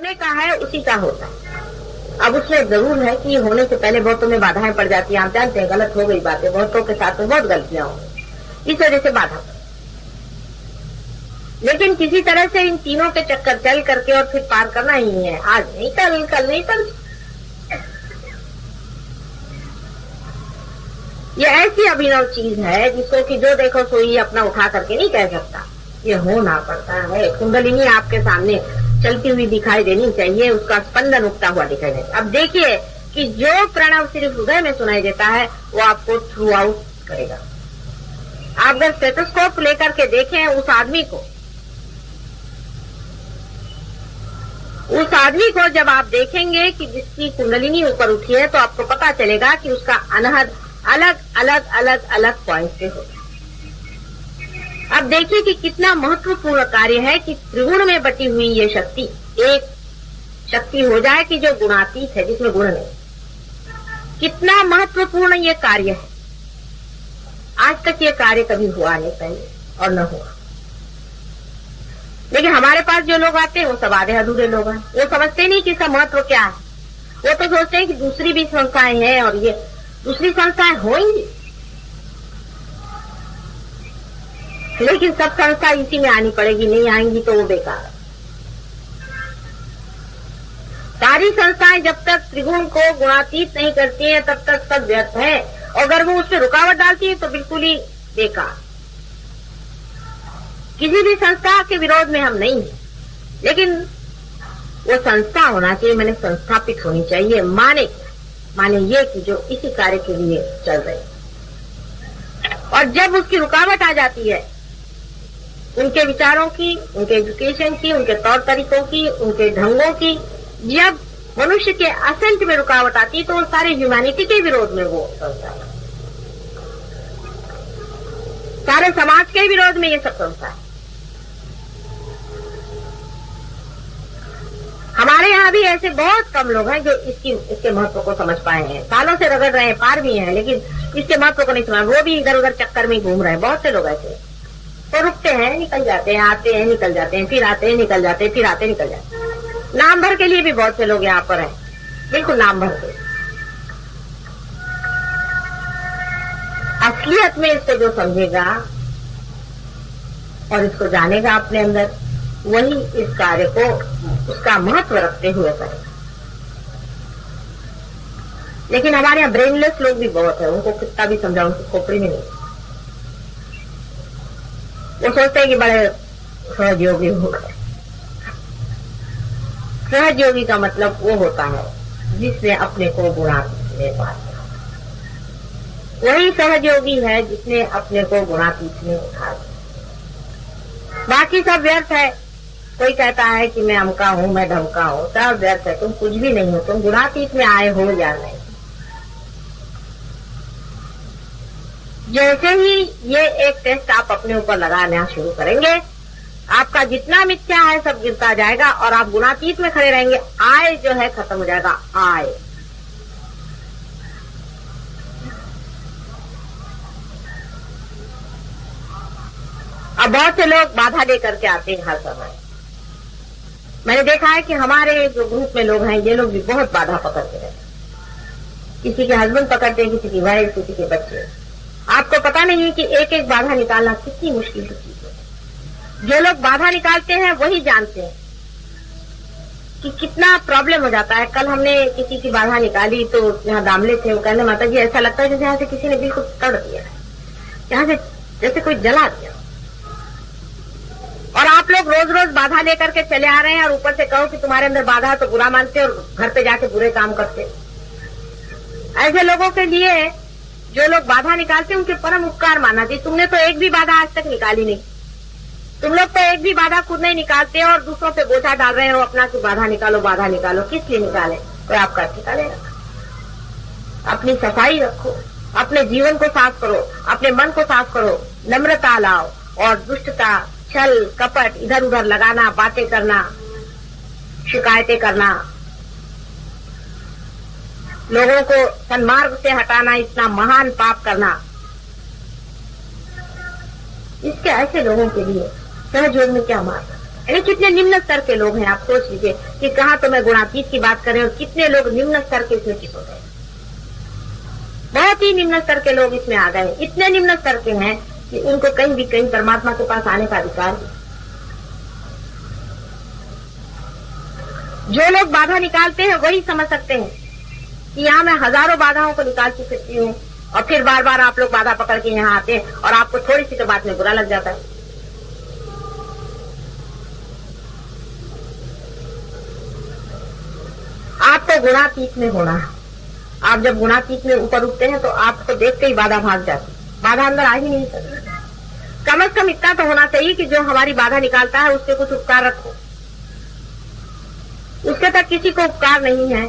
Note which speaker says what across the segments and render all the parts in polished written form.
Speaker 1: होने का है उसी का होता है। अब उसमें जरूर है कि होने से पहले बहुतों में बाधाएं पड़ जाती हैं। आप जानते हैं गलत हो गई बातें, बहुतों के साथ में बहुत गलतियां होंगी, इस वजह से बाधा। लेकिन किसी तरह से इन तीनों के चक्कर चल करके और फिर पार करना ही है। आज नहीं कल नहीं कल। ये ऐसी अभिनव चीज है जिसको कि जो देखो सोई अपना उठा करके नहीं कह सकता। ये होना पड़ता है। कुंडलिनी आपके सामने चलती हुई दिखाई देनी चाहिए, उसका स्पंदन उठता हुआ दिखाई देता। अब देखिए कि जो प्रणव सिर्फ हृदय में सुनाई देता है वो आपको थ्रू आउट करेगा। आप अगर स्टेथोस्कोप लेकर के देखें उस आदमी को जब आप देखेंगे कि जिसकी कुंडलिनी ऊपर उठी है तो आपको पता चलेगा कि उसका अनहद अलग पॉइंट पे होगा। अब देखिए कि कितना महत्वपूर्ण कार्य है कि त्रिगुण में बटी हुई ये शक्ति एक शक्ति हो जाए कि जो गुणातीत है, जिसमें गुण नहीं। कितना महत्वपूर्ण ये कार्य है। आज तक ये कार्य कभी हुआ नहीं पहले और न हुआ। लेकिन हमारे पास जो लोग आते हैं वो सब आधे अधूरे लोग हैं। वो समझते नहीं कि इसका महत्व क्या है। वो तो सोचते हैं कि दूसरी भी संस्थाएं हैं और ये दूसरी संस्थाएं होंगी, लेकिन सब संस्था इसी में आनी पड़ेगी। नहीं आएंगी तो वो बेकार। सारी संस्थाएं जब तक त्रिगुण को गुणातीत नहीं करती हैं तब तक सब व्यर्थ है। और अगर वो उसमें रुकावट डालती है तो बिल्कुल ही बेकार। किसी भी संस्था के विरोध में हम नहीं हैं, लेकिन वो संस्था होना चाहिए, मैंने संस्थापित होनी चाहिए। माने ये कि जो इसी कार्य के लिए चल रहे। और जब उसकी रुकावट आ जाती है, उनके विचारों की, उनके एजुकेशन की, उनके तौर तरीकों की, उनके ढंगों की, जब मनुष्य के असेंट में रुकावट आती है तो सारे ह्यूमैनिटी के विरोध में वो संस्था है। सारे समाज के विरोध में ये सब संस्था है। हमारे यहाँ भी ऐसे बहुत कम लोग हैं जो इसके महत्व को समझ पाए हैं। सालों से रगड़ रहे हैं, पार भी हैं, लेकिन इसके महत्व को नहीं समझ। वो भी इधर उधर चक्कर में घूम रहे हैं। बहुत से लोग ऐसे तो रुकते हैं, निकल जाते हैं, आते हैं, निकल जाते हैं, फिर आते हैं, निकल जाते हैं, फिर आते निकल जाते हैं। नाम भर के लिए भी बहुत से लोग यहाँ पर हैं, बिल्कुल नाम भर के। असलियत में इसको जो समझेगा और इसको जानेगा अपने अंदर, वही इस कार्य को उसका महत्व रखते हुए करेगा। लेकिन हमारे यहाँ ब्रेनलेस लोग भी बहुत है। उनको कितना भी समझाओ, उनकी खोपड़ी में नहीं। वो सोचते हैं कि बड़े सहयोगी हो गए। सहयोगी का मतलब वो होता है जिसने अपने को गुणातीत में पा लिया। वही सहयोगी है जिसने अपने को गुणातीत में उठा लिया। बाकी सब व्यर्थ है। कोई कहता है कि मैं अमका हूं, मैं धमका हूं, सब व्यर्थ है। तुम कुछ भी नहीं हो। तुम गुणातीत में आए हो या नहीं। जैसे ही ये एक टेस्ट आप अपने ऊपर लगाना शुरू करेंगे, आपका जितना मिथ्या है सब गिरता जाएगा और आप गुणातीत में खड़े रहेंगे। आय जो है खत्म हो जाएगा। आय अब बहुत से लोग बाधा दे करके आते हैं हर समय। मैंने देखा है कि हमारे जो ग्रुप में लोग हैं, ये लोग भी बहुत बाधा पकड़ते रहते हैं। किसी के हस्बैंड पकड़ते हैं, किसी की वाइफ, किसी के बच्चे। आपको पता नहीं है कि एक एक बाधा निकालना कितनी मुश्किल की चीज है। जो लोग बाधा निकालते हैं वही जानते हैं कि कितना प्रॉब्लम हो जाता है। कल हमने किसी की बाधा निकाली तो यहाँ दामले थे, वो कहने माता जी ऐसा लगता है जैसे यहाँ से किसी ने बिल्कुल तोड़ दिया है, यहाँ से जैसे कोई जला दिया। और आप लोग रोज रोज बाधा लेकर के चले आ रहे हैं और ऊपर से कहो कि तुम्हारे अंदर बाधा है तो बुरा मानते और घर पे जाके बुरे काम करते। ऐसे लोगों के लिए जो लोग बाधा निकालते हैं उनके परम उपकार मानना चाहिए। तुमने तो एक भी बाधा आज तक निकाली नहीं। तुम लोग तो एक भी बाधा खुद नहीं निकालते और दूसरों पे बोझा डाल रहे हो अपना कि बाधा निकालो, बाधा निकालो। किस लिए निकाले? कोई आपका निकालेगा। अपनी सफाई रखो, अपने जीवन को साफ करो, अपने मन को साफ करो, नम्रता लाओ और दुष्टता, छल कपट, इधर उधर लगाना, बातें करना, शिकायतें करना, लोगों को सन्मार्ग से हटाना, इतना महान पाप करना, इसके ऐसे लोगों के लिए सहयोग में क्या मार सकता है? यानी कितने निम्न स्तर के लोग हैं, आप सोच लीजिए कि कहाँ तो मैं गुणातीत की बात करें और कितने लोग निम्न स्तर के इसमें चिपक गए। बहुत ही निम्न स्तर के लोग इसमें आ गए, इतने निम्न स्तर के हैं कि उनको कहीं परमात्मा के पास आने का अधिकार नहीं। जो लोग बाधा निकालते हैं वही समझ सकते हैं कि यहाँ मैं हजारों बाधाओं को निकाल चुकी हूँ, और फिर बार बार आप लोग बाधा पकड़ के यहाँ आते हैं और आपको थोड़ी सी तो बात में बुरा लग जाता है। आपको गुणातीत में होना है। आप जब गुणातीत में ऊपर उठते हैं तो आपको देखते ही बाधा भाग जाती, बाधा अंदर आ ही नहीं सकती। कम से कम इतना तो होना चाहिए कि जो हमारी बाधा निकालता है उससे कुछ उपकार रखो। उसके तक किसी को उपकार नहीं है।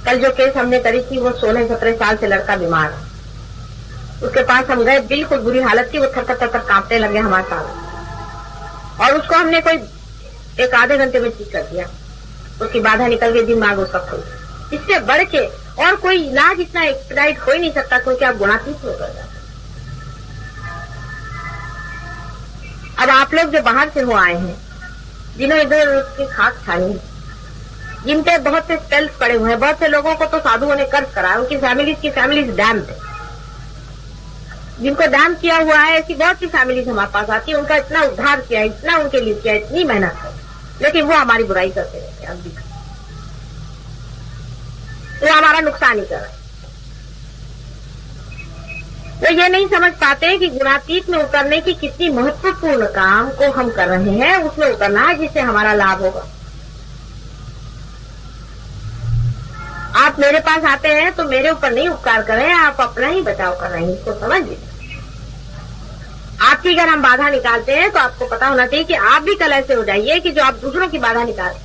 Speaker 1: कल जो केस हमने करी थी, वो 16-17 साल से लड़का बीमार है, उसके पास हम गए, बिल्कुल बुरी हालत थी, वो थर कांपने लगे हमारे साथ, और उसको हमने कोई 1-आधे घंटे में ठीक कर दिया। उसकी बाधा निकल गई, दिमाग उसका खुल। इससे बढ़ के और कोई इलाज इतना एक्सपेडाइट हो ही नहीं सकता, क्योंकि आप गुणातीत हो कर जाते। अब आप लोग जो बाहर से हो आए हैं, जिन्होंने इधर उसकी खाक छानी, जिन पे बहुत से स्पेल्स पड़े हुए हैं, बहुत से लोगों को तो साधुओं ने कर्ज करा, उनकी फैमिलीज डैम्ड है। जिनको डैम किया हुआ है, ऐसी बहुत सी फैमिलीज हमारे पास आती है, उनका इतना उद्धार किया, इतना उनके लिए किया, इतनी मेहनत है, लेकिन वो हमारी बुराई करते रहते हैं। अभी वो हमारा नुकसान ही कर रहे हैं। वो ये नहीं समझ पाते कि गुणातीत में उतरने की कितनी महत्वपूर्ण काम को हम कर रहे हैं, उसमें उतरना है जिससे हमारा लाभ होगा। आप मेरे पास आते हैं तो मेरे ऊपर नहीं उपकार कर रहे हैं, आप अपना ही बचाव कर रहे हैं, इसको समझ लीजिए। आपकी अगर हम बाधा निकालते हैं तो आपको पता होना चाहिए कि आप भी कल ऐसे हो जाइए कि जो आप दूसरों की बाधा निकाल,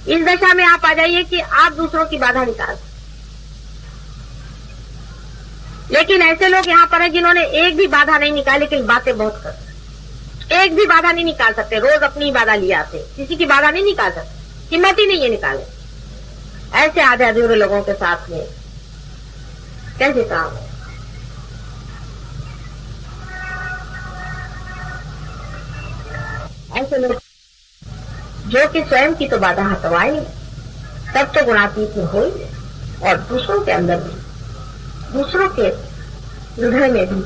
Speaker 1: इस दशा में आप आ जाइए कि आप दूसरों की बाधा निकाल। लेकिन ऐसे लोग यहाँ पर हैं जिन्होंने एक भी बाधा नहीं निकाली, लेकिन बातें बहुत करते, एक भी बाधा नहीं निकाल सकते, रोज अपनी बाधा लिए आते, किसी की बाधा नहीं निकाल सकते, हिम्मत ही नहीं है निकाले। ऐसे आधे अधूरे लोगों के साथ में कैसे काम है? ऐसे लोग जो कि स्वयं की तो बाधा हटवाए, तब तो गुणातीत में हो, और दूसरों के अंदर भी, दूसरों के हृदय में भी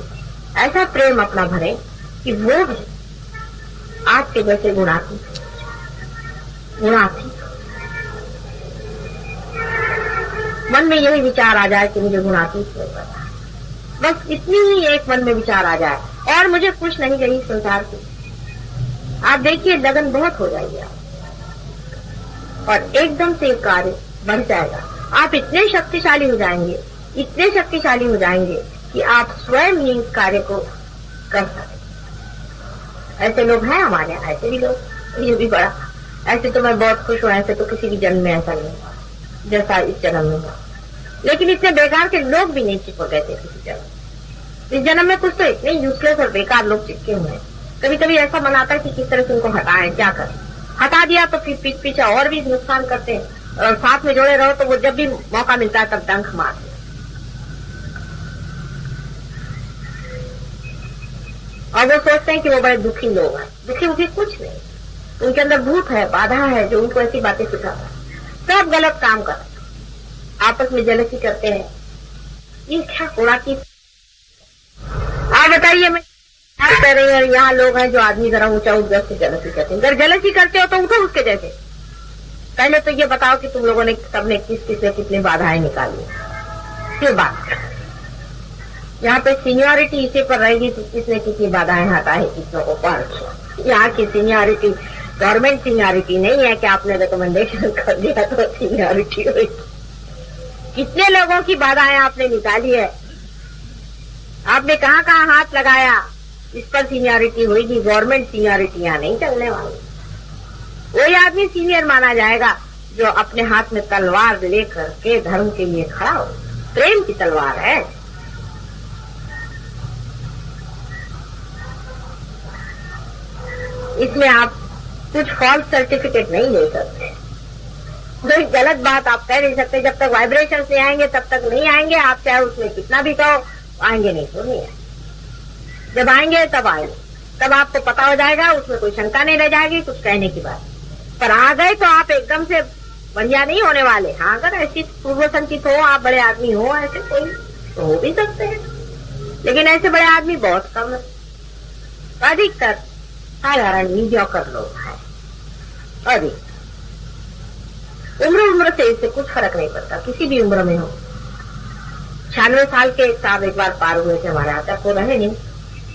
Speaker 1: ऐसा प्रेम अपना भरे कि वो भी आपके जैसे गुणातीत मन में यही विचार आ जाए कि मुझे गुणातीत नहीं करना, बस इतनी ही एक मन में विचार आ जाए, और मुझे कुछ नहीं चाहिए संसार से। आप देखिए लगन बहुत हो जाएगी आप, और एकदम से कार्य बढ़ जाएगा। आप इतने शक्तिशाली हो जाएंगे, इतने शक्तिशाली हो जाएंगे कि आप स्वयं ही इस कार्य को कर सकते। ऐसे लोग हैं हमारे यहाँ, ऐसे भी लोग, ये भी बड़ा, ऐसे तो मैं बहुत खुश हूँ, ऐसे तो किसी भी जन्म में ऐसा नहीं हुआ जैसा इस जन्म में हुआ। लेकिन इतने बेकार के लोग भी नहीं चिपक गए थे किसी जन्म। इस जन्म में कुछ तो इतने यूजलेस और बेकार लोग चिपके हुए हैं। कभी कभी ऐसा मन आता है कि किस तरह से उनको हटाएं, क्या करें। हटा दिया तो फिर पीछे पीछे और भी नुकसान करते हैं, और साथ में जोड़े रहो तो वो जब भी मौका मिलता है तब डंक मारते। और वो सोचते हैं कि वो बड़े दुखी लोग हैं। दुखी कुछ नहीं, उनके अंदर भूत है, बाधा है जो उनको ऐसी बातें सिखाता है। सब गलत काम कर, आपस में जलसी करते हैं। ये क्या गुणातीत? आप बताइए, मैं आप कह रही हूँ, यहाँ लोग हैं जो आदमी जरा ऊंचा उठ से जलसी करते हैं। अगर जलसी करते हो तो उठो उसके जैसे। पहले तो ये बताओ कि तुम लोगों ने सबने किस कितनी बाधाएं निकाली, फिर बात करो। यहाँ पे सीनियरिटी इसी पर रहेगी कि किसने कितनी बाधाएं हटाई, किसने को पार किया। यहाँ की सीनियरिटी गवर्नमेंट सीनियरिटी नहीं है कि आपने रिकमेंडेशन कर दिया तो सीनियरिटी हुई। कितने लोगों की बाधाएं आपने निकाली है, आपने कहाँ कहाँ हाथ लगाया, इस पर सीनियरिटी होगी। गवर्नमेंट सीनियरिटी यहाँ नहीं चलने वाली। वही आदमी सीनियर माना जाएगा जो अपने हाथ में तलवार लेकर के धर्म के लिए खड़ा हो। प्रेम की तलवार है। इसमें आप कुछ फॉल्स सर्टिफिकेट नहीं ले सकते, कोई गलत बात आप कह नहीं सकते। जब तक वाइब्रेशन से आएंगे तब तक नहीं आएंगे। आप चाहे उसमें कितना भी कहो, आएंगे नहीं तो नहीं आएंगे। जब आएंगे तब आएंगे। तब आपको पता हो जाएगा, उसमें कोई शंका नहीं रह जाएगी कुछ कहने की बात। पर आ गए तो आप एकदम से बढ़िया नहीं होने वाले। हाँ, अगर ऐसी पूर्व संचित हो, आप बड़े आदमी हो, ऐसे कोई तो हो भी सकते हैं, लेकिन ऐसे बड़े आदमी बहुत कम है। अधिकतर साधारण मीडियोकर लोग हैं। अधिक उम्र से इससे कुछ फर्क नहीं पड़ता, किसी भी उम्र में हो। 96 साल के साहब एक बार पार हुए थे हमारे यहाँ, वो रहे नहीं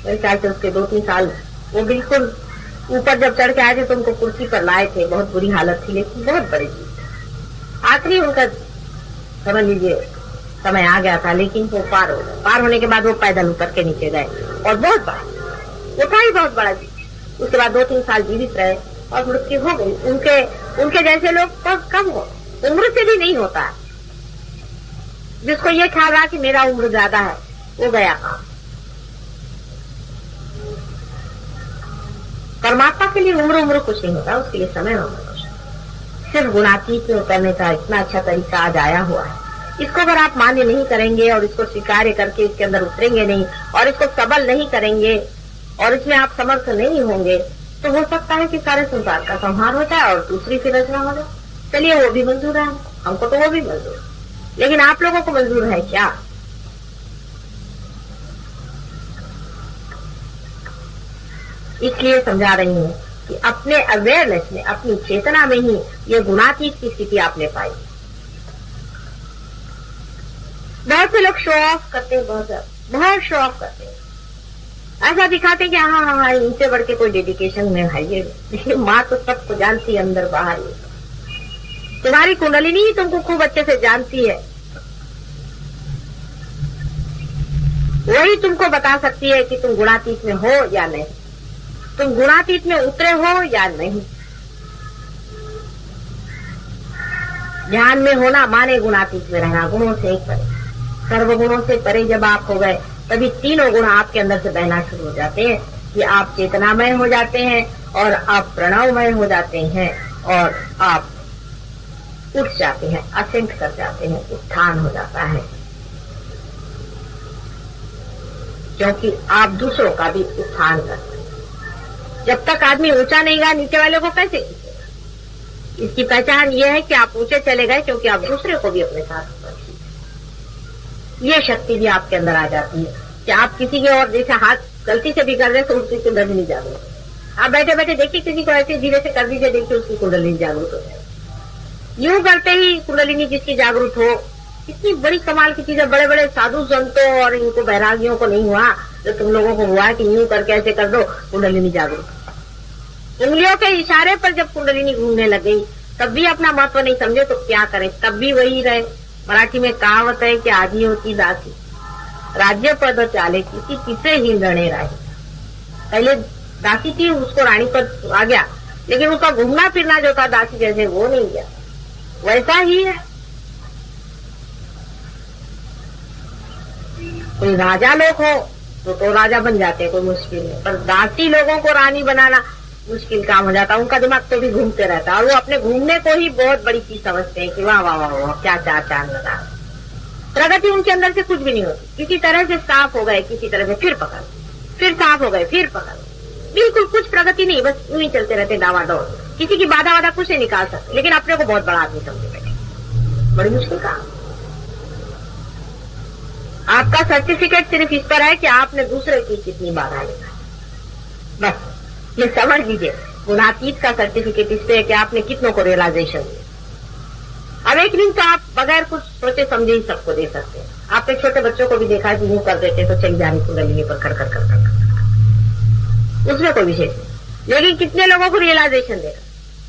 Speaker 1: मेरे ख्याल से उसके 2-3 साल। वो बिल्कुल ऊपर जब चढ़ के आए थे तो उनको कुर्सी पर लाए थे, बहुत बुरी हालत थी, लेकिन बहुत बड़ी चीज। आखिरी उनका समझ लीजिए समय आ गया था, लेकिन वो पार हो गए। पार होने के बाद वो पैदल उतर के नीचे गए और बहुत बड़ा वो था ही, बहुत बड़ा चीज। उसके बाद 2-3 साल जीवित रहे और मृत्यु हो गई। उनके जैसे लोग बहुत कम हो, उम्र से भी नहीं होता है। जिसको ये ख्याल रहा कि मेरा उम्र ज्यादा है, वो गया काम। परमात्मा के लिए उम्र कुछ नहीं होता, उसके लिए समय होता। सिर्फ गुणातीत में उतरने का इतना अच्छा तरीका आज आया हुआ है। इसको अगर आप मान्य नहीं करेंगे और इसको स्वीकार्य करके इसके अंदर उतरेंगे नहीं और इसको सबल नहीं करेंगे और इसमें आप समर्थ नहीं होंगे, तो हो सकता है कि सारे संसार का संहार हो जाए और दूसरी फिर रचना हो जाए। चलिए, वो भी मंजूर है हमको, तो वो भी मंजूर है, लेकिन आप लोगों को मंजूर है क्या? इसलिए समझा रही हूँ कि अपने अवेयरनेस में, अपनी चेतना में ही ये गुणातीत की स्थिति आपने पाई। बहुत से लोग शो ऑफ करते हैं, बहुत शो ऑफ करते हैं, ऐसा दिखाते कि हाँ इनसे बढ़ के कोई डेडिकेशन में है ये। माँ तो सबको जानती है अंदर बाहर ही। तुम्हारी कुंडलिनी ही तुमको खूब अच्छे से जानती है, वही तुमको बता सकती है कि तुम गुणातीत में हो या नहीं, तुम गुणातीत में उतरे हो या नहीं। ध्यान में होना माने गुणातीत में रहना, गुणों से एक परे, सर्वगुणों से परे जब आप हो गए, तभी तीनों गुण आपके अंदर से बहना शुरू हो जाते हैं कि आप चेतनामय हो जाते हैं और आप प्रणवमय हो जाते हैं और आप उठ जाते हैं, असेंट कर जाते हैं, उत्थान हो जाता है। क्योंकि आप दूसरों का भी उत्थान करते हैं। जब तक आदमी ऊंचा नहीं गया, नीचे वाले को कैसे खींचेगा? इसकी पहचान ये है कि आप ऊंचे चले गए क्योंकि आप दूसरे को भी अपने साथ ऊपर खींचे। ये शक्ति भी आपके अंदर आ जाती है कि आप किसी के और जैसे हाथ गलती से भी कर रहे तो उसकी कुंडलिनी जागरूक हो। आप बैठे बैठे देखिए, किसी को ऐसे धीरे से कर दीजिए, देखिए उसकी कुंडलिनी जागरूक हो जाए। यूं करते ही कुंडलिनी जिसकी जागरूक हो, इतनी बड़ी कमाल की चीज है। बड़े बड़े साधु संतों और इनको बैरागियों को नहीं हुआ, जो तुम लोगों को हुआ कि यूं करके ऐसे कर दो कुंडलिनी जागरूक। उंगलियों के इशारे पर जब कुंडलिनी घूमने लग गई, तब भी अपना महत्व नहीं समझे तो क्या करें, तब भी वही रहे। मराठी में कहावत है कि आधी होती दासी, राज्य पद चाले किसी किसे ही लड़े राही। पहले दासी थी, उसको रानी पद आ गया, लेकिन उसका घूमना फिरना जो था दासी जैसे, वो नहीं गया। वैसा ही है, कोई राजा लोग हो तो राजा बन जाते हैं, कोई मुश्किल नहीं, पर दासी लोगों को रानी बनाना मुश्किल काम हो जाता है। उनका दिमाग तो भी घूमते रहता है और वो अपने घूमने को ही बहुत बड़ी चीज समझते हैं कि वाह वाह वाह वाह क्या चार चांद लगा। प्रगति उनके अंदर से कुछ भी नहीं होती। किसी तरह से साफ हो गए, किसी तरह से फिर पकड़, फिर साफ हो गए, फिर पकड़, बिल्कुल कुछ प्रगति नहीं, बस यूं ही चलते रहते डावाडोल। किसी की बाधा वाधा कुछ नहीं निकाल सकते, लेकिन अपने को बहुत बड़ा आदमी समझे बैठे, बड़ी मुश्किल काम। आपका सर्टिफिकेट सिर्फ इस पर है कि आपने दूसरे की कितनी बाधा निकाली, बस ये समझ लीजिए। गुणातीत का सर्टिफिकेट इस पे है कि आपने कितनों को रियलाइजेशन दिया। अवेकनिंग तो आप बगैर कुछ सोचे समझे ही सबको दे सकते हैं। आपने छोटे बच्चों को भी देखा कि यूं कर देते तो चली जानी कुंडलिनी पर कर कर कर कर, उसमें कोई विशेष नहीं। लेकिन कितने लोगों को रियलाइजेशन देगा,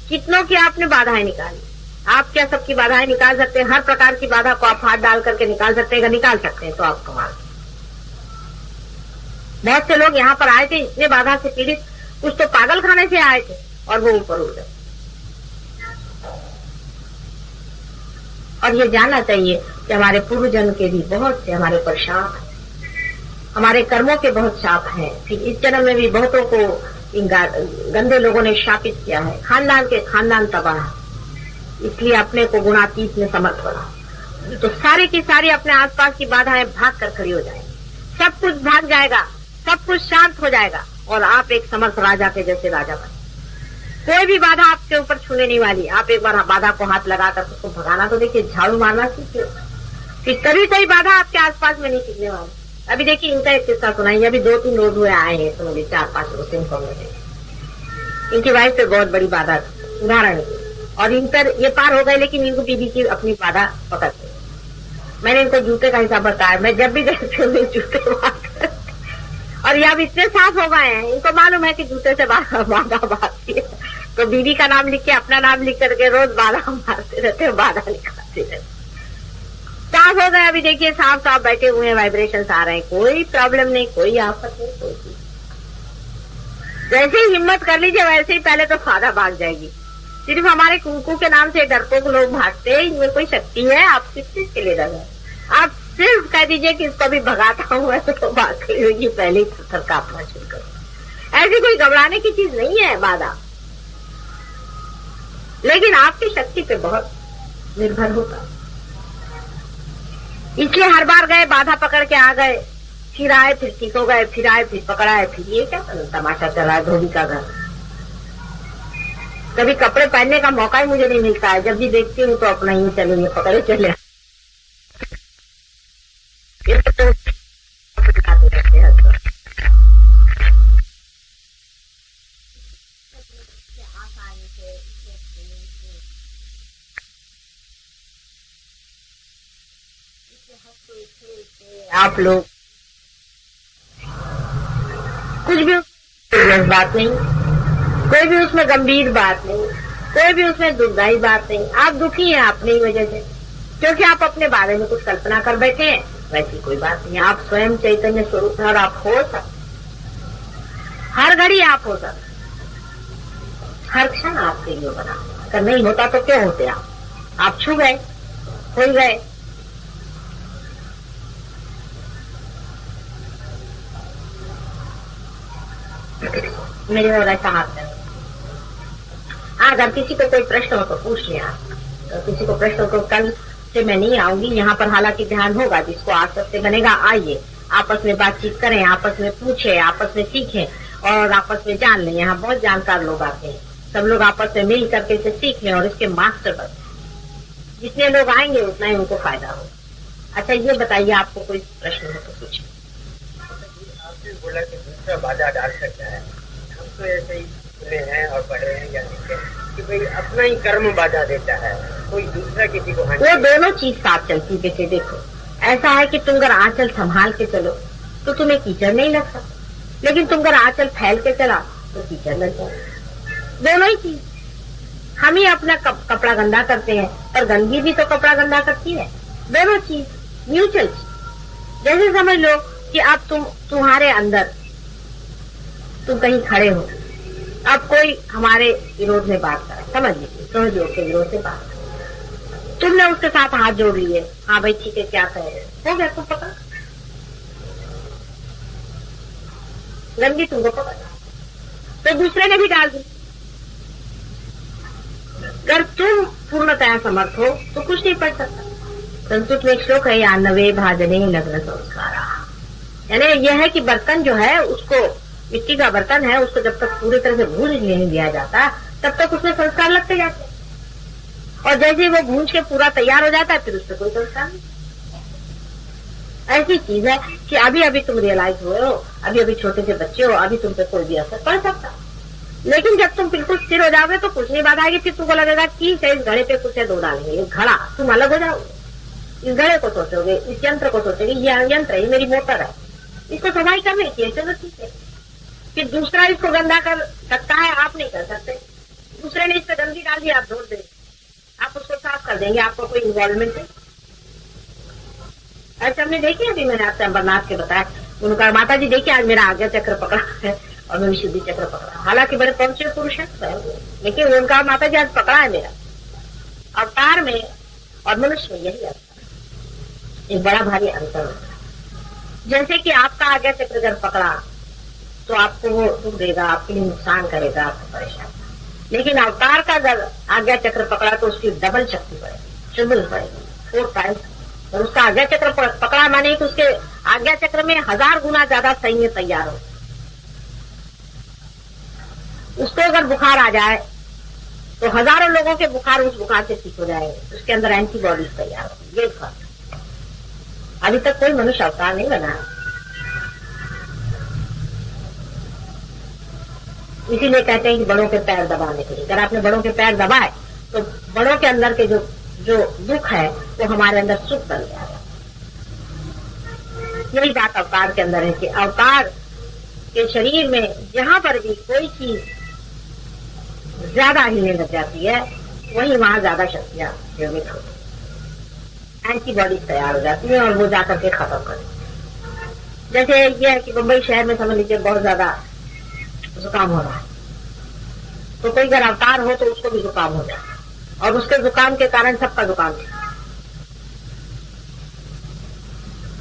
Speaker 1: कितनों की आपने बाधाएं निकाली। आप क्या सबकी बाधाएं निकाल सकते हैं? हर प्रकार की बाधा को आप हाथ डाल करके निकाल सकते हैं, निकाल सकते हैं तो आप कमाल। बहुत से लोग यहाँ पर आए थे इतने बाधा से पीड़ित, कुछ तो पागल खाने से आए थे और वो ऊपर उड़ गए। और ये जानना चाहिए कि हमारे पूर्व जन्म के भी बहुत से हमारे ऊपर शाप है, हमारे कर्मों के बहुत शाप हैं। फिर इस जन्म में भी बहुतों को इन गंदे लोगों ने शापित किया है, खानदान के खानदान तबाह है। इसलिए अपने को गुणातीत में समर्थ होना, तो सारी की सारी अपने आसपास की बाधाएं भाग कर खड़ी हो जाएंगी, सब कुछ भाग जाएगा, सब कुछ शांत हो जाएगा और आप एक समर्थ राजा के जैसे राजा बने। कोई भी बाधा आपके ऊपर छूने नहीं वाली। आप एक बार बाधा को हाथ लगाकर उसको भगाना तो देखिए, झाड़ू मारना सीखिए कि कभी कोई बाधा आपके आसपास में नहीं टिकने वाली। अभी देखिए, इनका एक किस्सा सुनाइए। अभी 2-3 रोज हुए आए हैं, तो मुझे 4-5 रोज इन्फॉर्मेशन। इनकी वाइफ पे बहुत बड़ी बाधा उदाहरण है, और इन पर ये पार हो गए, लेकिन इनको बीबी की अपनी बाधा पकड़ गई। मैंने इनको जूते का हिसाब बताया। मैं जब भी देखती हूँ जूते और ये अब इतने साफ हो गए हैं, इनको मालूम है कि जूते से बाधा बांधती है, तो बीबी का नाम लिख के, अपना नाम लिख करके रोज बाधा मारते रहते हैं, बाधा निकालते रहते। साफ हो गए। अभी देखिए, साफ साफ बैठे हुए हैं, वाइब्रेशन आ रहे हैं, कोई प्रॉब्लम नहीं, कोई आफत नहीं, कोई चीज। जैसे ही हिम्मत कर लीजिए, वैसे ही पहले तो बाधा भाग जाएगी। सिर्फ हमारे कुंकू के नाम से डरपोक लोग भागते हैं, इनमें कोई शक्ति है? आप किस चीज के लिए डर? आप सिर्फ कह दीजिए कि इसको भी भगाता हूँ, ऐसे तो भाग गई होगी, पहले ही पत्थर काटना शुरू करो। ऐसी कोई घबराने की चीज नहीं है बाधा, लेकिन आपकी शक्ति पे बहुत निर्भर होता। इसलिए हर बार गए, बाधा पकड़ के आ गए, फिर आए, फिर ठीक हो गए, फिर आए, फिर पकड़ाए, फिर ये क्या तमाशा चला है धोबी का घर। कभी कपड़े पहनने का मौका ही मुझे नहीं मिलता है। जब भी देखती हूँ तो अपना ही चले पकड़े चले रहते हैं। आप लोग कुछ भी बात नहीं, कोई भी उसमें गंभीर बात नहीं, कोई भी उसमें दुखदायी बात नहीं। आप दुखी हैं अपनी वजह से, क्योंकि आप अपने बारे में कुछ कल्पना कर बैठे हैं। वैसी कोई बात नहीं। आप स्वयं चैतन्य स्वरूप है और आप हो सकते, हर घड़ी आप हो सकते, हर क्षण आपके लिए बना। अगर नहीं होता तो क्यों होते आप छू गए, हो गए। मेरे और ऐसा हाथ है। अगर किसी को कोई प्रश्न हो तो पूछ लिया, तो किसी को प्रश्न हो तो कल से मैं नहीं आऊंगी यहाँ पर, हालांकि ध्यान होगा। जिसको आसक्त से बनेगा, आइए आपस में बातचीत करें, आपस में पूछें, आपस में सीखें और आपस में जान लें। यहाँ बहुत जानकार लोग आते हैं, सब लोग आपस में मिल करके इसे सीख लें और इसके मास्टर बने। जितने लोग आएंगे उतना ही उनको फायदा हो। अच्छा, ये बताइए, आपको कोई प्रश्न हो तो पूछे।
Speaker 2: आपने बोला कि दूसरा बाधा डाल सकता है। हम तो ऐसे ही सुने हैं और पढ़े हैं या लिखे कि भाई अपना ही कर्म बाधा देता है, कोई दूसरा किसी को।
Speaker 1: वो दोनों चीज साथ चलती। जैसे देखो, ऐसा है कि तुम अगर आंचल संभाल के चलो तो तुम्हें कीचड़ नहीं लग सकता, लेकिन तुम अगर आंचल फैल के चला तो कीचड़ लग जाए। दोनों ही चीज। हम ही अपना कपड़ा गंदा करते हैं, पर गंदगी भी तो कपड़ा गंदा करती है। दोनों चीज म्यूचुअल चीज। जैसे समझ लो कि अब तुम्हारे अंदर, तुम कहीं खड़े हो, अब कोई हमारे विरोध में बात करे, समझ लीजिए सहयोग के विरोध से बात करे, तुमने उसके साथ हाथ जोड़ लिए, हाँ भाई ठीक है, क्या कह रहे हो गया, तुम पकड़ गंदगी, तुमको पकड़ तो दूसरे ने भी डाल दी। अगर तुम पूर्णतया समर्थ हो तो कुछ नहीं पढ़ सकता। संस्कृत में एक श्लोक है, या नवे भाजने लग्न संस्कारा, यानी यह है कि बर्तन जो है, उसको मिट्टी का बर्तन है, उसको जब तक पूरी तरह से भूंज नहीं दिया जाता तब तक उसमें संस्कार लगते जाते, और जैसे वो भूंज के पूरा तैयार हो जाता है फिर उस पर कोई संस्कार नहीं। ऐसी चीज है कि अभी अभी तुम रियलाइज हुए हो, अभी अभी छोटे से बच्चे हो, अभी तुम पे कोई भी असर पड़ सकता, लेकिन जब तुम बिल्कुल स्थिर हो जाओगे तो कुछ नहीं बाधा आएगी। फिर तुमको लगेगा कि इस घड़े पे कुछ दो डालेंगे, ये घड़ा, तुम अलग हो जाओगे। इस घड़े को सोचोगे, इस यंत्र को सोचोगे, ये यंत्र है, ये मेरी मोटर है, इसको सफाई करनी चाहिए, चलो ठीक है। फिर दूसरा इसको गंदा कर सकता है, आप नहीं कर सकते। दूसरे ने इस पे गंदगी डाल दी, आप धो देंगे, आप उसको साफ कर देंगे, आपको कोई इन्वॉल्वमेंट नहीं। ऐसे हमने देखी, अभी मैंने आपसे अमरनाथ के बताया, उनका माता जी देखिए आज मेरा आज्ञा चक्र पकड़ा है और मैं विशुद्धि चक्र पकड़ा, हालांकि बड़े पहुंचे पुरुष है, लेकिन उनका माता जी आज पकड़ा है मेरा अवतार में और मनुष्य में। यही अंतर, एक बड़ा भारी अंतर होता है। जैसे कि आपका आज्ञा चक्र अगर पकड़ा तो आपको वो दुख देगा, आपके लिए नुकसान करेगा, आपको परेशान। लेकिन अवतार का अगर आज्ञा चक्र पकड़ा तो उसकी डबल शक्ति पड़ेगी, ट्रिपल पड़ेगी, 4 टाइम्स। और उसका आज्ञा चक्र पकड़ा माने कि उसके आज्ञा चक्र में 1000 गुना ज्यादा सैन्य तैयार हो। उसको अगर बुखार आ जाए तो हजारों लोगों के बुखार उस बुखार से ठीक हो जाएंगे, उसके अंदर एंटीबॉडीज तैयार होंगी। ये फर्क। अभी तक कोई मनुष्य अवतार नहीं बना, इसीलिए कहते हैं कि बड़ों के पैर दबाने के लिए। अगर आपने बड़ों के पैर दबाए तो बड़ों के अंदर के जो दुख है वो हमारे अंदर सुख बन जाएगा। यही बात अवतार के अंदर है कि अवतार के शरीर में जहां पर भी कोई चीज ज्यादा हिलने लग जाती है वहीं वहां ज्यादा शक्तियां निर्मित होती, एंटीबॉडीज तैयार हो जाती है और वो जाकर के खत्म करती। जैसे ये है कि मुंबई शहर में समझ लीजिए बहुत ज्यादा जुकाम हो रहा है, तो कोई अगर अवतार हो तो उसको भी जुकाम हो जाए और उसके जुकाम के कारण सबका जुकाम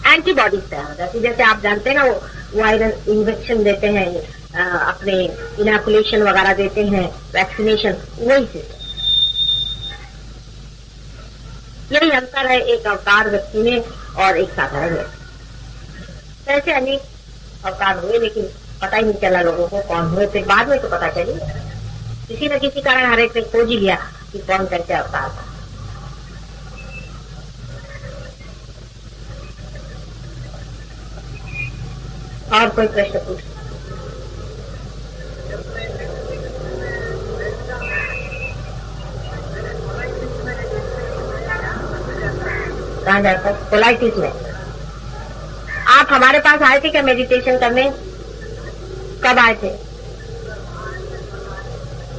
Speaker 1: एंटीबॉडीज तैयार हो जाती। जैसे आप जानते हैं ना वो वायरल इंजेक्शन देते हैं, अपने इनोकुलेशन वगैरह देते हैं, वैक्सीनेशन, वही से यही अंतर है एक अवतार व्यक्ति में और एक साधारण व्यक्ति। ऐसे अनेक अवतार हुए लेकिन पता ही नहीं चला लोगों को कौन हुए, फिर बाद में तो पता चली किसी न किसी कारण हर एक ने खोज ही लिया कि कौन कैसे अवतार था। और कोई प्रश्न पूछ, कहाँ जाता है? कोलाइटिस में आप हमारे पास आए थे क्या मेडिटेशन करने? कब आए थे?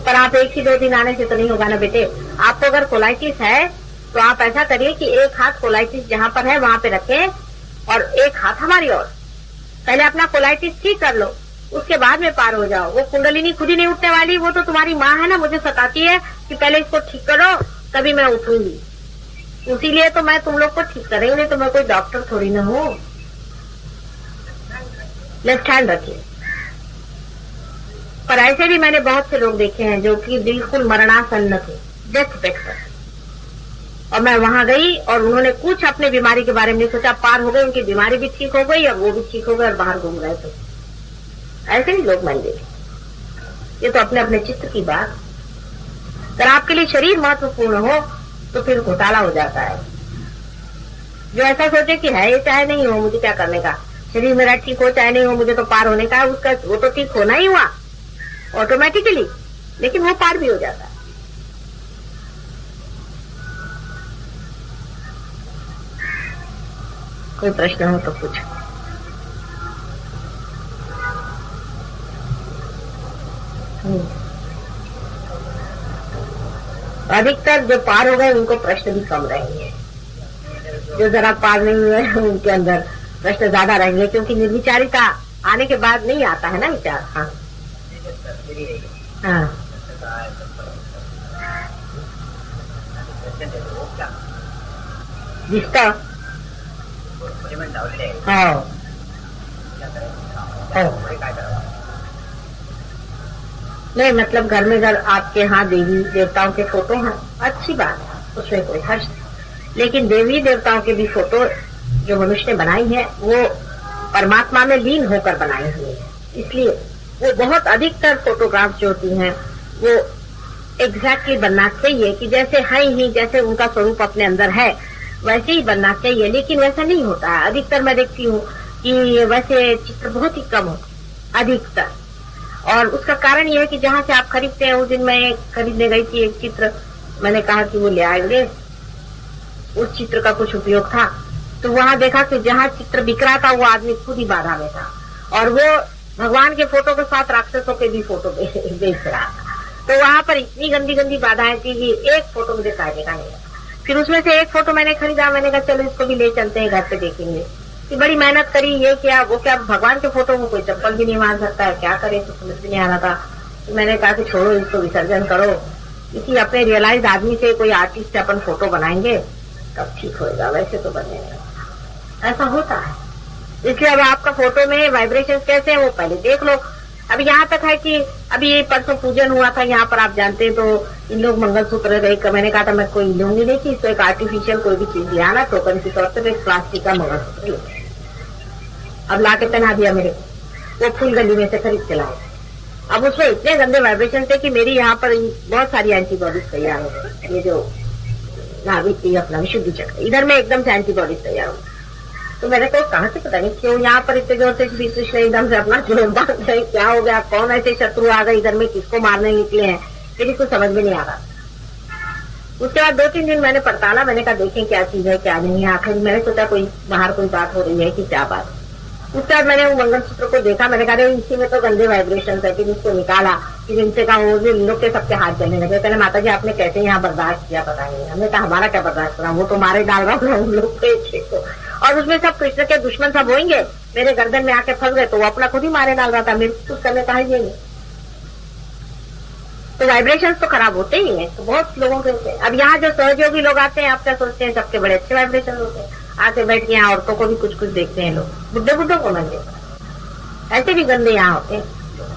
Speaker 1: पर आप एक ही 2 दिन आने से तो नहीं होगा ना बेटे। आपको अगर कोलाइटिस है तो आप ऐसा करिए कि एक हाथ कोलाइटिस जहां पर है वहां पे रखें और एक हाथ हमारी ओर। पहले अपना कोलाइटिस ठीक कर लो, उसके बाद में पार हो जाओ। वो कुंडलिनी खुद ही नहीं उठने वाली, वो तो तुम्हारी माँ है ना, मुझे सताती है कि पहले इसको ठीक करो तभी मैं उठूंगी। इसीलिए तो मैं तुम लोग को ठीक कर रही हूँ, नहीं तो मैं कोई डॉक्टर थोड़ी ना हूँ। लेफ्ट हैंड रखिए। पर ऐसे भी मैंने बहुत से लोग देखे हैं जो कि बिल्कुल मरणासन्न थे, डेथ बेड पर, और मैं वहां गई और उन्होंने कुछ अपने बीमारी के बारे में नहीं सोचा, पार हो गए, उनकी बीमारी भी ठीक हो गई और वो भी ठीक हो गए और बाहर घूम रहे थे। ऐसे ही लोग मैंने देखे। ये तो अपने अपने चित्र की बात। अगर आपके लिए शरीर महत्वपूर्ण हो तो फिर घोटाला हो जाता है। जो ऐसा सोचे कि है ये चाहे नहीं हो, मुझे क्या करने का, शरीर मेरा ठीक हो चाहे नहीं हो, मुझे तो पार होने का, उसका वो तो ठीक होना ही हुआ ऑटोमेटिकली, लेकिन वो पार भी हो जाता है। कोई प्रश्न हो तो पूछो। अधिकतर जो पार हो गए उनको प्रश्न भी कम रहेंगे, जो जरा पार नहीं हुए उनके अंदर प्रश्न ज्यादा रहेंगे, क्योंकि निर्विचारिता आने के बाद नहीं आता है ना विचार। हाँ हाँ जिसका नहीं, मतलब घर में अगर आपके यहाँ देवी देवताओं के फोटो हैं, अच्छी बात है, उसमें कोई हर्ष नहीं। लेकिन देवी देवताओं के भी फोटो जो मनुष्य ने बनाई है वो परमात्मा में लीन होकर बनाई हुई है, इसलिए वो बहुत अधिकतर फोटोग्राफ जो होती हैं वो एग्जैक्टली बनना चाहिए कि जैसे है ही, जैसे उनका स्वरूप अपने अंदर है वैसे ही बनना चाहिए। लेकिन वैसा नहीं होता है। अधिकतर मैं देखती हूँ कि वैसे चित्र बहुत ही कम होते अधिकतर, और उसका कारण यह है कि जहाँ से आप खरीदते हैं, उस दिन मैं खरीदने गई थी एक चित्र, मैंने कहा कि वो ले आएंगे, उस चित्र का कुछ उपयोग था, तो वहां देखा कि जहाँ चित्र बिक रहा था वो आदमी खुद ही बाधा में था और वो भगवान के फोटो के साथ राक्षसों के भी फोटो बेच रहा था। तो वहां पर इतनी गंदी गंदी बाधाएं थी कि एक फोटो मुझे काटने का नहीं था। फिर उसमें से एक फोटो मैंने खरीदा, मैंने कहा चलो इसको भी ले चलते हैं, घर पे देखेंगे। कि बड़ी मेहनत करी, ये क्या वो क्या, भगवान के फोटो को कोई चप्पल भी नहीं मार सकता है, क्या करे, तो समझ भी नहीं आ रहा था। तो मैंने कहा कि छोड़ो इसको, विसर्जन करो, किसी अपने रियलाइज आदमी से, कोई आर्टिस्ट से अपन फोटो बनाएंगे तब ठीक होएगा, वैसे तो बनेगा। ऐसा होता है। इसलिए अब आपका फोटो में वाइब्रेशन कैसे है वो पहले देख लो। अब यहाँ तक है कि अभी ये परसों पूजन हुआ था यहाँ पर, आप जानते हैं, तो इन लोग मंगलसूत्र रहे, मैंने कहा था मैं कोई लूंगी नहीं थी, इसको एक आर्टिफिशियल कोई भी चीज ले आना, टोकन के तौर पर एक प्लास्टिक का मंगलसूत्र अब ला के पहना दिया मेरे को। वो फूल गली में से खरीद के लाए, अब उसमें इतने गंदे वाइब्रेशन थे कि मेरी यहाँ पर बहुत सारी एंटीबॉडीज तैयार हो गई। ये जो नाभिक थी अपना विशुद्धि चक्र, इधर में एकदम से एंटीबॉडीज तैयार हो गई। तो मेरे को कहाँ से पता नहीं क्यों यहाँ पर इतने जोर से श्री कृष्ण एकदम से अपना जोर बांध गए, क्या हो गया, कौन ऐसे शत्रु आ गए इधर में, किसको मारने निकले हैं, मेरी कुछ समझ में नहीं आ रहा। उसके बाद 2-3 दिन मैंने पड़ताला, मैंने कहा देखें क्या चीज है क्या नहीं है। आखिर मैंने सोचा कोई बाहर कोई बात हो रही है कि क्या बात। उसके बाद मैंने वो मंगलसूत्र को देखा, मैंने कहा इसी में तो गंदे वाइब्रेशन है। फिर उसको निकाला, फिर इनसे कहा वो इन लोग के सबके हाथ जलने लगे। पहले माता जी आपने कैसे यहाँ बर्दाश्त किया पता नहीं। हमने कहा हमारा क्या बर्दाश्त करा, वो तो मारे डाल रहा था उन लोग को, और उसमें सब कृष्ण के दुश्मन सब होंगे, मेरे गर्दन में आके फंस गए तो वो अपना खुद ही मारे डाल रहा था, मेरे कुछ करने कहा ही नहीं। तो वाइब्रेशंस तो खराब होते ही हैं, तो बहुत लोगों के होते हैं। अब यहाँ जो सहयोगी लोग आते हैं, आप क्या सोचते हैं सबके बड़े अच्छे वाइब्रेशन होते हैं, आके बैठ के यहाँ औरतों को भी कुछ कुछ देखते हैं लोग, बुड्ढे बुड्ढों को मन देखा, ऐसे भी गंदे यहाँ होते हैं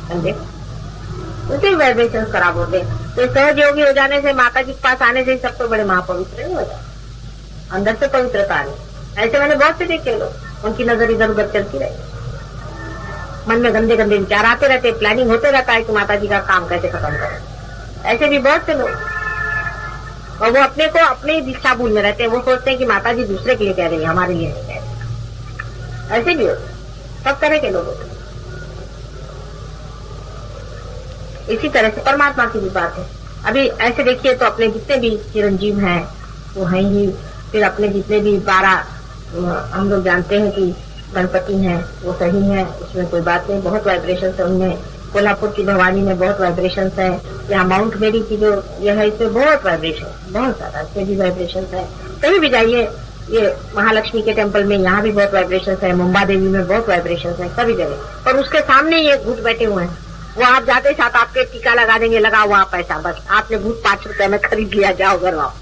Speaker 1: गंदे, उनके भी वाइब्रेशन खराब होते हैं। तो सहयोगी हो जाने से, माता जी के पास आने से सब तो बड़े महापवित्र नहीं हो जाते, अंदर से पवित्रता नहीं। ऐसे मैंने बहुत से देखे लोग, उनकी नजर इधर उधर चलती रही, मन में गंदे गंदे विचार आते रहते, प्लानिंग होते रहता है कि माता जी का काम कैसे खत्म करें। ऐसे भी बहुत से लोग, और वो अपने को अपने ही दीक्षा भूल में रहते हैं, वो सोचते हैं कि माता जी दूसरे के लिए कह रही है, हमारे लिए नहीं कह रही। ऐसे भी होते, सब तरह के लोग होते। इसी तरह से परमात्मा की भी बात है। अभी ऐसे देखिए तो अपने जितने भी चिरंजीव हैं वो हैं ही, फिर अपने जितने भी 12 हम लोग जानते हैं कि गणपति हैं वो सही है, उसमें कोई बात नहीं, बहुत वाइब्रेशन है उनमें। कोल्हापुर की भवानी में बहुत वाइब्रेशन है, यहाँ माउंट मेरी की जो यह है इसमें बहुत वाइब्रेशन, बहुत ज्यादा, इसमें भी वाइब्रेशन है। कहीं भी जाइए, ये महालक्ष्मी के टेम्पल में यहाँ भी बहुत वाइब्रेशन है, मुंबा देवी में बहुत वाइब्रेशन है, सभी जगह। और उसके सामने ये भूत बैठे हुए हैं, वो आप जाते साथ आपके टीका लगा देंगे, लगा हुआ पैसा, बस आपने भूत 5 रुपए में खरीद लिया, जाओ घर वापस।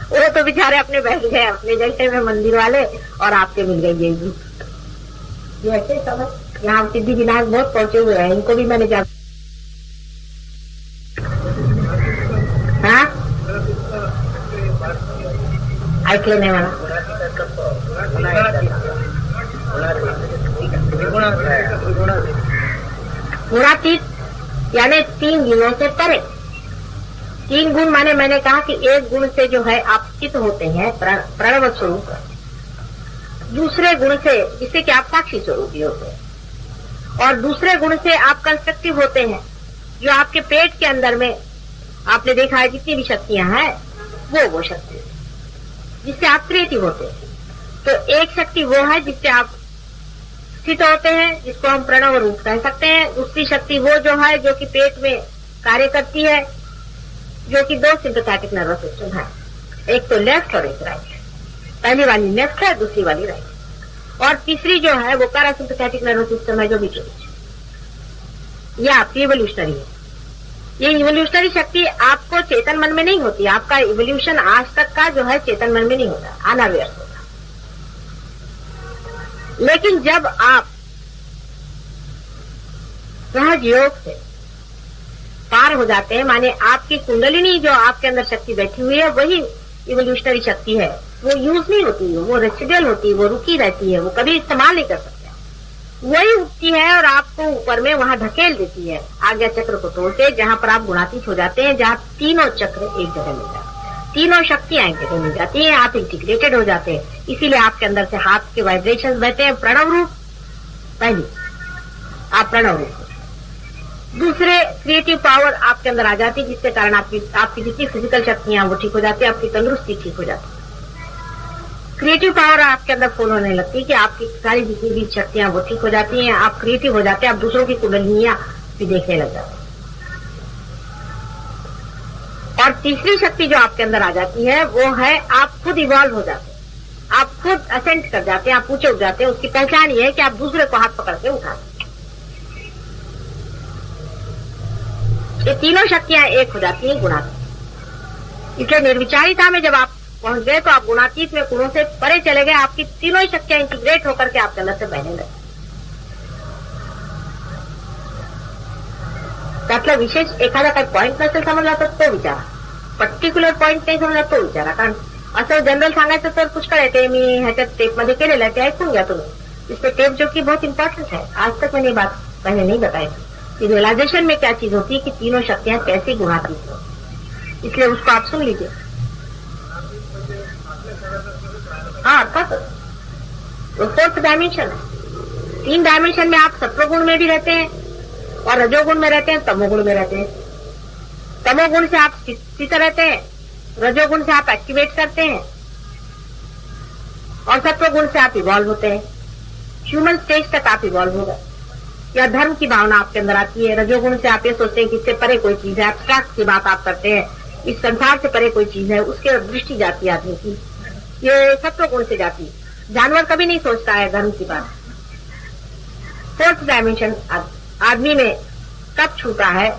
Speaker 1: वो तो बेचारे अपने बैठ गए अपने जगह में मंदिर वाले, और आपके मिल गई ये भूत। ये ऐसे समझ, यहाँ सिद्धि विनायक बहुत पहुंचे हुए हैं, इनको भी मैंने जा ऐकले नहीं मला गुणातीत यानी 3 गुणों से परे। 3 गुण माने मैंने कहा कि एक गुण से जो है आप चित होते हैं प्रणव स्वरूप, दूसरे गुण से जिससे कि आप साक्षी स्वरूपी होते हैं, और दूसरे गुण से आप कंस्ट्रक्टिव होते हैं, जो आपके पेट के अंदर में आपने देखा है जितनी भी शक्तियां हैं वो शक्ति जिससे आप क्रिएटिव होते हैं। तो एक शक्ति वो है जिससे आप स्थित होते हैं, जिसको हम प्रणव रूप कह सकते हैं। दूसरी शक्ति वो जो है जो कि पेट में कार्य करती है, जो कि 2 सिंपैथेटिक नर्वस सिस्टम है, एक तो लेफ्ट और एक राइट। पहली वाली लेफ्ट है, दूसरी वाली राइट, और तीसरी जो है वो पैरासिम्पैथेटिक नर्वस सिस्टम है जो बीचों बीच। ये आपकी इवोल्यूशनरी है। ये इवोल्यूशनरी शक्ति आपको चेतन मन में नहीं होती, आपका इवोल्यूशन आज तक का जो है चेतन मन में नहीं होता, अनअवेयर होता। लेकिन जब आप सहज योग से पार हो जाते हैं, माने आपकी कुंडलिनी जो आपके अंदर शक्ति बैठी हुई है वही इवोल्यूशनरी शक्ति है, वो यूज नहीं होती है, वो रेसिडुअल होती है, वो रुकी रहती है, वो कभी इस्तेमाल नहीं कर सकते। वही उठती है और आपको ऊपर में वहां धकेल देती है आज्ञा चक्र को तोड़ते, जहां पर आप गुणातीत हो जाते हैं, जहां तीनों चक्र एक जगह मिल जाते हैं, तीनों शक्तियां एक जगह मिल जाती हैं, आप इंटीग्रेटेड हो जाते हैं। इसीलिए आपके अंदर से हाथ के वाइब्रेशन बहते हैं प्रणव रूप। पहली आप प्रणव रूप, दूसरे क्रिएटिव पावर आपके अंदर आ जाती है, जिसके कारण आपकी जितनी फिजिकल शक्तियां वो ठीक हो जाती है, आपकी तंदुरुस्ती ठीक हो जाती है। क्रिएटिव पावर आपके अंदर फॉलो होने लगती है कि आपकी सारी जितनी भी शक्तियां वो ठीक हो जाती हैं, आप क्रिएटिव हो जाते हैं, आप दूसरों की कुंडलिनियां भी देखने लग जाते हैं। और तीसरी शक्ति जो आपके अंदर आ जाती है वो है आप खुद इवॉल्व हो जाते हैं, आप खुद असेंट कर जाते हैं, आप ऊंचे उठ जाते हैं। उसकी पहचान ये है कि आप दूसरे को हाथ पकड़ के उठाते हैं। ये तीनों शक्तियां एक हो जाती हैं गुणातीत। इसलिए निर्विचारिता में जब आप पहुंच गए तो आप गुणातीत में गुणों से परे चले गए, आपकी तीनों ही शक्तियां इंटीग्रेट होकर के आपके अंदर से बहने लगे। त्यातला विशेष एखादा काही पॉइंट नसेल समजला तर तो विचारा, पर्टिक्युलर पॉइंट नाही समजला तो विचारा, कारण असं जनरल सांगायचं तर पुष्कळ आहे, ते मी ह्याच्यात टेप मध्ये केलेलं आहे, ते ऐकून घ्या तुम्ही। इसमें टेप जो कि बहुत इंपॉर्टेंट है, आज तक मैंने बात पहले नहीं बताई, कि रियलाइजेशन में क्या चीज होती है कि तीनों शक्तियां कैसे गुणातीत हो, इसलिए उसको आप सुन लीजिए। हाँ, अर्थात वो फोर्थ डायमेंशन है। 3 डायमेंशन में आप सत्वगुण में भी रहते हैं और रजोगुण में रहते हैं, तमोगुण में रहते हैं। तमोगुण से आप स्थित रहते हैं, रजोगुण से आप एक्टिवेट करते हैं और सत्वगुण से आप इवॉल्व होते हैं। ह्यूमन स्टेज तक आप इवॉल्व हो गए, या धर्म की भावना आपके अंदर आती है। रजोगुण से आप ये सोचते हैं कि इससे परे कोई चीज है, एब्स्ट्रैक्ट की बात आप करते हैं, इस संसार से परे कोई चीज है, उसके दृष्टि जाती है आदमी की। ये सत्वगुण से जाती है। जानवर कभी नहीं सोचता है धर्म की बात। फोर्थ डायमेंशन आदमी में कब छूता है,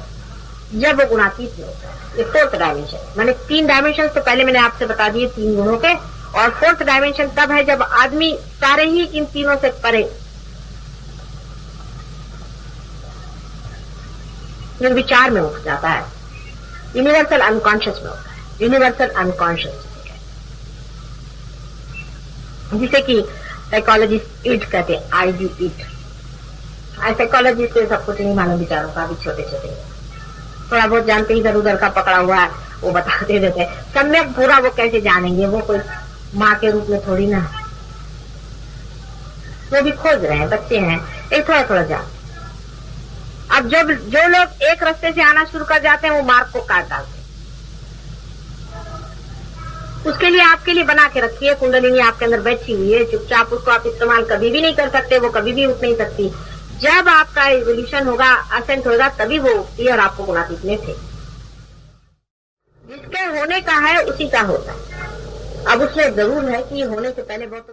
Speaker 1: जब वो गुणातीत में होता है। ये फोर्थ डायमेंशन, मैंने 3 डायमेंशन तो पहले मैंने आपसे बता दिए 3 गुणों के, और फोर्थ डायमेंशन तब है जब आदमी सारे ही इन तीनों से परे निर्विचार में उठ जाता है, यूनिवर्सल अनकॉन्शियस में होता है। यूनिवर्सल अनकॉन्शियस जिसे कि साइकोलॉजिस्ट इट कहते हैं, आईडी इट। साइकोलॉजिस्ट को सब कुछ नहीं मालूम विचारों का, भी छोटे छोटे थोड़ा बहुत जानते ही, इधर उधर का पकड़ा हुआ है वो बताते रहते हैं। सम्यक पूरा वो कैसे जानेंगे, वो कोई माँ के रूप में थोड़ी ना, वो भी खोज रहे हैं, बच्चे हैं, एक थोड़ा थोड़ा जान। अब जो लोग एक रास्ते से आना शुरू कर जाते हैं वो मार्ग को काट डालते हैं। उसके लिए आपके लिए बना के रखिए, कुंडलिनी आपके अंदर बैठी हुई है, चुपचाप उसको आप इस्तेमाल कभी भी नहीं कर सकते, वो कभी भी उठ नहीं सकती। जब आपका इवोल्यूशन होगा, असेंट होगा, तभी वो उठती है और आपको गुणातीत में थे। जिसके होने का है उसी का होता है। अब उसमें जरूर है कि होने से पहले बहुत